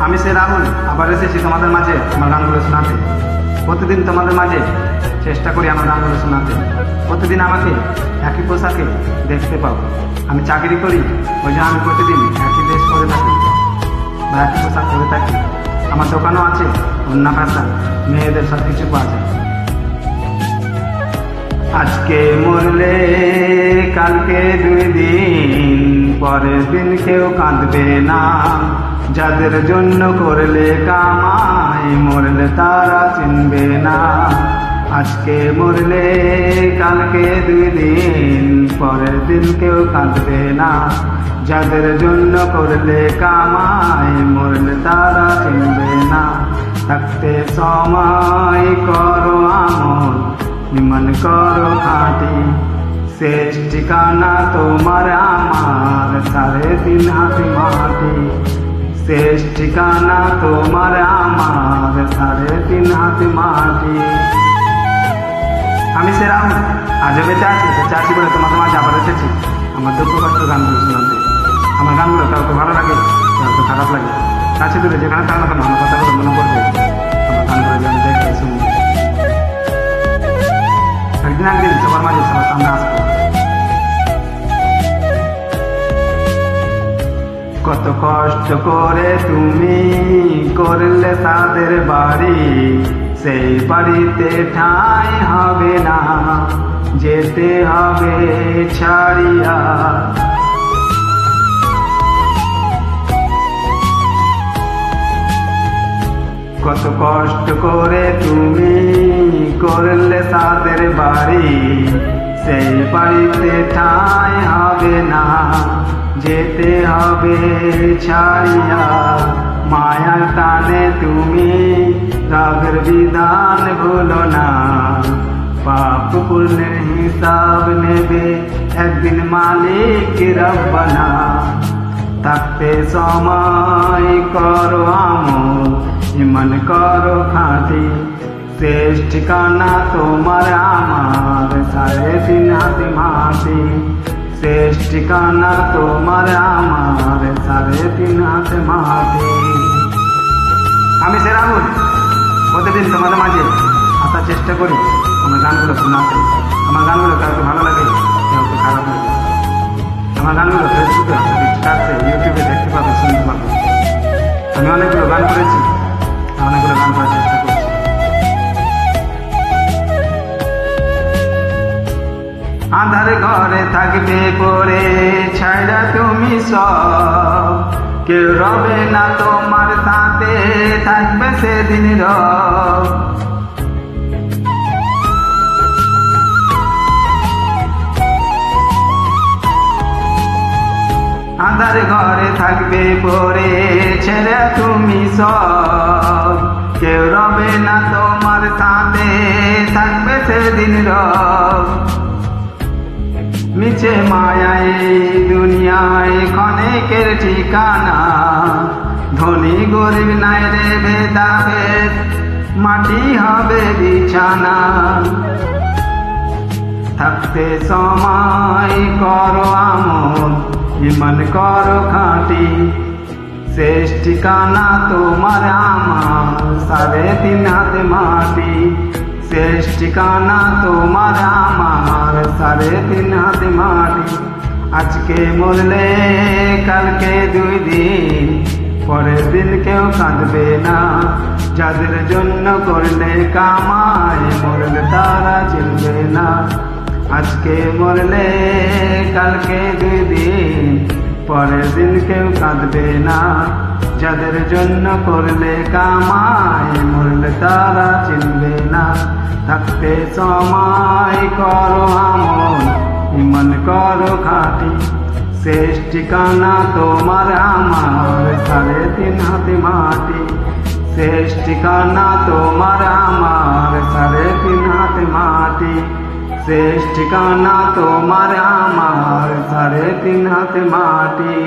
আমি সে রাহুল আবার এসেছি তোমাদের মাঝে আমার গানগুলো শোনাতে। প্রতিদিন তোমাদের মাঝে চেষ্টা করি আমার গানগুলো শোনাতে। প্রতিদিন আমাকে একই পোশাকে দেখতে পাও। আমি চাকরি করি, ওই জন্য আমি প্রতিদিন একই ড্রেস পরে থাকি বা একই পোশাক পরে থাকি। আমার দোকানও আছে, অন্য ভাষা মেয়েদের সব কিছু পাওয়া যায়। আজকে মরলে কালকে 2 দিন, পরের দিন কেউ কাঁদবে না। যাদের জন্য করলে কামাই, মরলে তারা চিনবে না। আজকে মরলে কালকে 2 দিন, পরের দিন কেউ কাঁদবে না। যাদের জন্য করলে কামাই, মরলে তারা চিনবে না। থাকতে সময় করো আমল, নিমন করো খাঁটি। শেষ ঠিকানা তোমার আমার 3.5 হাত মাটি। শেষ ঠিকানা তোমার আমার 3.5 হাত মাটি। আমি সে রাহুল আজও বেঁচে আছি বলে তোমাদের মাঝে আবার এসেছি আমার দুঃখ কষ্ট গানগুলো শোনাতে। আমার গানগুলো কাউকে ভালো লাগে, কাউকে খারাপ লাগে, কাছে দূরে যেখানে থাক না কেন আমার কথাগুলো মনে পড়বে। আমার গানগুলো যে আমি দেখে শুনি, একদিন সবার মাঝে সবার সামনে আসবো। কত কষ্ট করে তুমি করলে তাদের বাড়ি, সেই বাড়িতে ঠাঁই হবে না, যেতে হবে ছাড়িয়া। কত কষ্ট করে তুমি করলে তাদের বাড়ি, সেই বাড়িতে ঠাঁই হবে না, যেতে হবে ছাড়িয়া। মায়ার টানে তুমি রাগের বিধান ভুলো না, পাপ পুণ্যের হিসাব নেবে একদিন মালিক রব্বানা। থাকতে সময় করো আমল, ইমান করো খাঁটি। শেষ ঠিকানা তোমার আমার 3.5 হাত মাটি। শেষ ঠিকানা তোমার আমার 3.5 হাত মাটি। আমি সে রাহুল প্রতিদিন তোমাদের মাঝে আসার চেষ্টা করি আমার গানগুলো শোনাতে। আমার গানগুলো কাউকে ভালো লাগে, কাউকে খারাপ লাগে। আমার গানগুলো ফেসবুকে আছে, ইনস্টাতে, ইউটিউবে দেখতে পাবে, শুনতে পাবে। আমি অনেকগুলো গান করেছি, অনেকগুলো গান করার চেষ্টা করছি। আধার ঘরে থাকবে পরে ছাইড়া তুমি সব, কেউ রবে না তোমার সাথে, থাকবে সেদিন রব। আধার ঘরে থাকবে পরে ছেড়ে তুমি সব, কেউ রবে না তোমার সাথে, থাকবে সেদিন রব। মিছে মায়ায় দুনিয়ায় ক্ষণিকের ঠিকানা, ধনী গরিব নাই রে ভেদাভেদ, মাটি হবে বিছানা। থাকতে সময় করো আমল, ইমান করো খাঁটি। শেষ ঠিকানা তোমার আমার 3.5 হাত মাটি। শেষ ঠিকানা তোমার আমার 3.5 হাত মাটি। আজকে মরলে কালকে 2 দিন, পরের দিন কেউ কাঁদবে না। যাদের জন্য করলে কামাই, মরলে তারা চিনবে না। আজকে মরলে কালকে 2 দিন, পরের দিন কেউ কাঁদবে না। যাদের জন্য করলে কামাই, মরলে তারা চিনবে না। থাকতে সময় করো আমল, ইমান করো খাঁটি। শেষ ঠিকানা তোমার আমার 3.5 হাত মাটি। শেষ ঠিকানা তোমার আমার 3.5 হাত মাটি। শেষ ঠিকানা তোমার আমার 3.5 হাত মাটি।